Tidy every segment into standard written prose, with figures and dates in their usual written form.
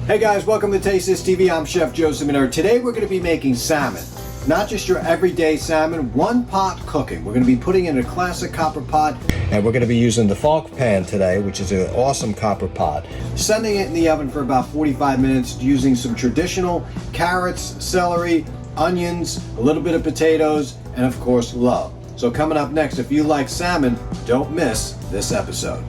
Hey guys, welcome to Taste This TV. I'm Chef Joe Ciminero. Today we're going to be making salmon. Not just your everyday salmon, one pot cooking. We're going to be putting in a classic copper pot. And we're going to be using the Falk pan today, which is an awesome copper pot. Sending it in the oven for about 45 minutes using some traditional carrots, celery, onions, a little bit of potatoes, and of course love. So coming up next, if you like salmon, don't miss this episode.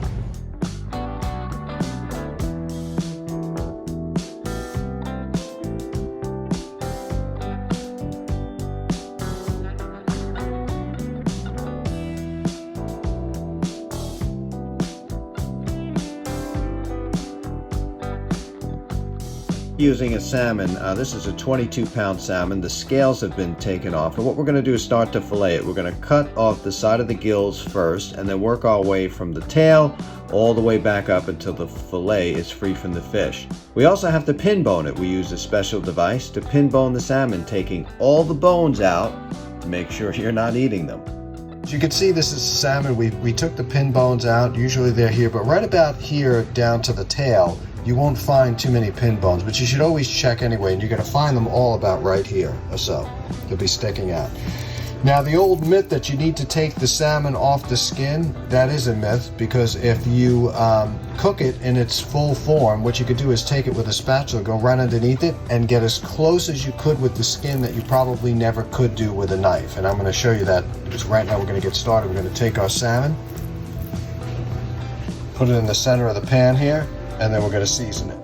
Using a salmon, this is a 22-pound salmon. The scales have been taken off, and what we're going to do is start to fillet it. We're going to cut off the side of the gills first and then work our way from the tail all the way back up until the fillet is free from the fish. We also have to pin bone it. We use a special device to pin bone the salmon, taking all the bones out to make sure you're not eating them. As you can see, this is salmon. We took the pin bones out. Usually they're here, but right about here down to the tail, you won't find too many pin bones, but you should always check anyway, and you're going to find them all about right here or so. They'll be sticking out. Now, the old myth that you need to take the salmon off the skin, that is a myth, because if you cook it in its full form, what you could do is take it with a spatula, go right underneath it, and get as close as you could with the skin that you probably never could do with a knife. And I'm going to show you that, because right now we're going to get started. We're going to take our salmon, put it in the center of the pan here, and then we're going to season it.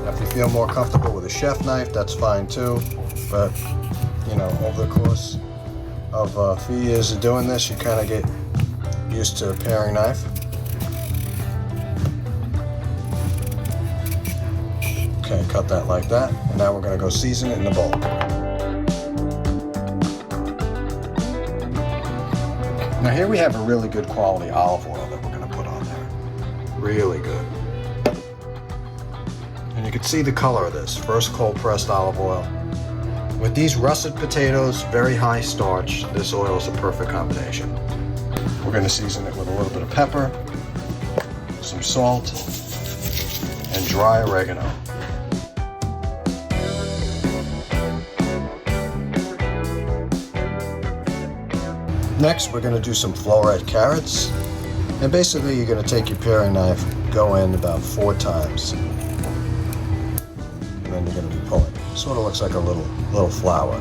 Now, if you feel more comfortable with a chef knife, that's fine too. But, you know, over the course of a few years of doing this, you kind of get used to a paring knife. Okay, cut that like that. And now we're going to go season it in the bowl. Now here we have a really good quality olive oil that we're going to put on there. Really good. And you can see the color of this. First cold pressed olive oil. With these russet potatoes, very high starch, this oil is a perfect combination. We're going to season it with a little bit of pepper, some salt, and dry oregano. Next, we're going to do some floret carrots, and basically you're going to take your paring knife, go in about 4 times, and then you're going to be pulling. Sort of looks like a little flower.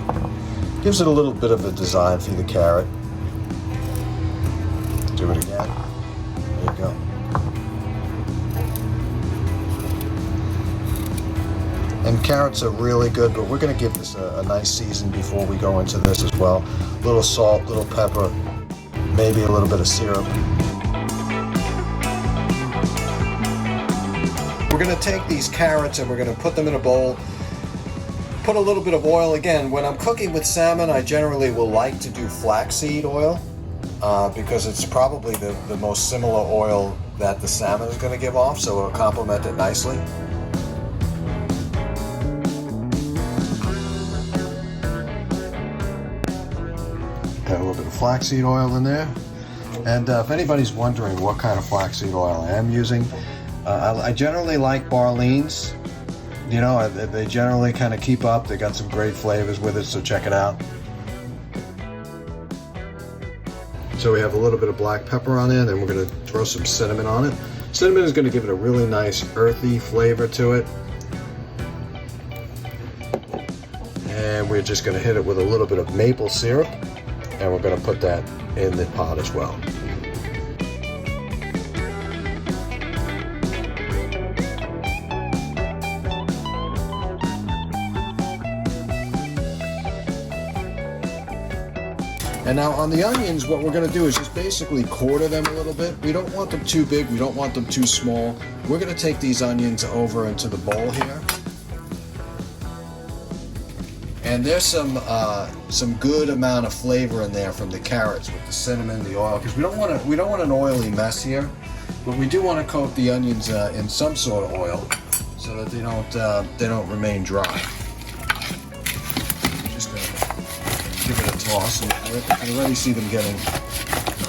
Gives it a little bit of a design for the carrot. Do it again. There you go. And carrots are really good, but we're going to give this a nice season before we go into this as well. A little salt, little pepper, maybe a little bit of syrup. We're going to take these carrots and we're going to put them in a bowl. Put a little bit of oil. Again, when I'm cooking with salmon, I generally will like to do flaxseed oil because it's probably the most similar oil that the salmon is going to give off, so it'll complement it nicely. Got a little bit of flaxseed oil in there. And if anybody's wondering what kind of flaxseed oil I am using, I generally like Barleans. You know, they generally kind of keep up. They got some great flavors with it, so check it out. So we have a little bit of black pepper on there, then we're going to throw some cinnamon on it. Cinnamon is going to give it a really nice earthy flavor to it. And we're just going to hit it with a little bit of maple syrup, and we're going to put that in the pot as well. And now on the onions, what we're going to do is just basically quarter them a little bit. We don't want them too big, we don't want them too small. We're going to take these onions over into the bowl here. And there's some good amount of flavor in there from the carrots with the cinnamon, the oil, because we don't want an oily mess here, but we do want to coat the onions in some sort of oil so that they don't remain dry. Just gonna give it a toss, and I can already see them getting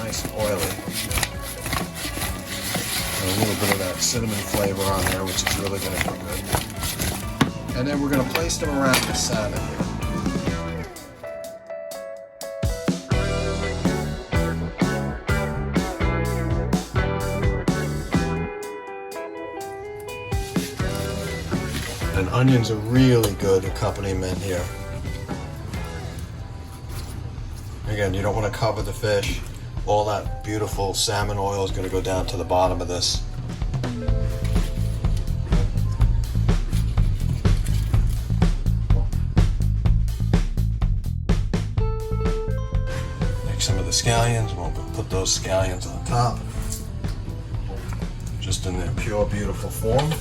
nice and oily. And a little bit of that cinnamon flavor on there, which is really going to be good. And then we're going to place them around the salmon here. And onions are really good accompaniment here. Again, you don't want to cover the fish. All that beautiful salmon oil is going to go down to the bottom of this. Take some of the scallions. We'll put those scallions on top. Just in their pure, beautiful form.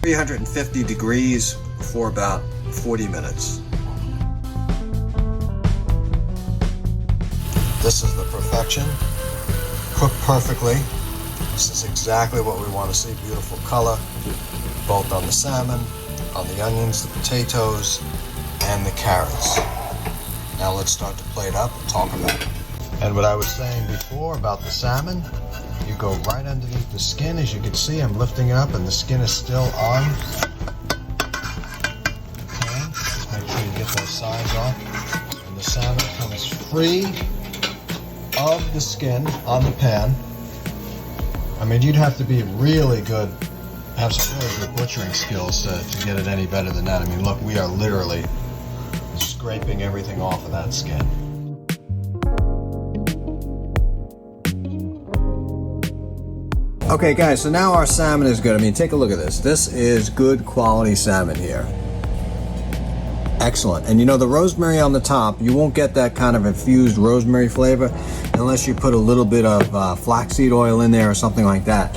350 degrees for about 40 minutes. This is the perfection. Cooked perfectly. This is exactly what we want to see. Beautiful color, both on the salmon, on the onions, the potatoes, and the carrots. Now let's start to plate up and talk about it. And what I was saying before about the salmon, you go right underneath the skin. As you can see, I'm lifting it up and the skin is still on. Okay, just make sure you get those sides off. And the salmon comes free of the skin on the pan. I mean, you'd have to be really good, have some really good butchering skills to get it any better than that. I mean, look, we are literally scraping everything off of that skin. Okay guys, so now our salmon is good. I mean, take a look at this. This is good quality salmon here. Excellent. And you know, the rosemary on the top, you won't get that kind of infused rosemary flavor unless you put a little bit of flaxseed oil in there or something like that.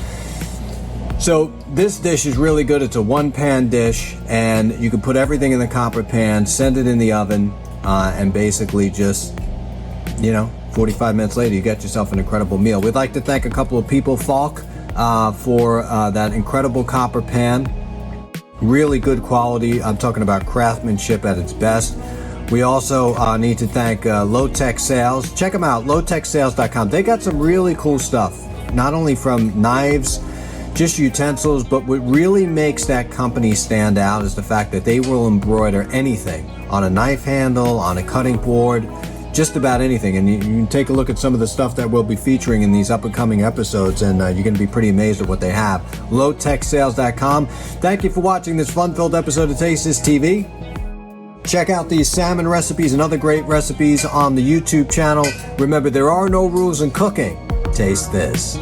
So this dish is really good. It's a one-pan dish, and you can put everything in the copper pan, send it in the oven, and basically just, you know, 45 minutes later, you get yourself an incredible meal. We'd like to thank a couple of people, Falk, for that incredible copper pan. Really good quality. I'm talking about craftsmanship at its best. We also need to thank Low Tech Sales. Check them out, lowtechsales.com. They got some really cool stuff, not only from knives, just utensils, but what really makes that company stand out is the fact that they will embroider anything on a knife handle, on a cutting board, just about anything. And you can take a look at some of the stuff that we'll be featuring in these up-and-coming episodes, and you're going to be pretty amazed at what they have. lowtechsales.com. Thank you for watching this fun-filled episode of Taste This TV. Check out these salmon recipes and other great recipes on the YouTube channel. Remember, there are no rules in cooking. Taste this.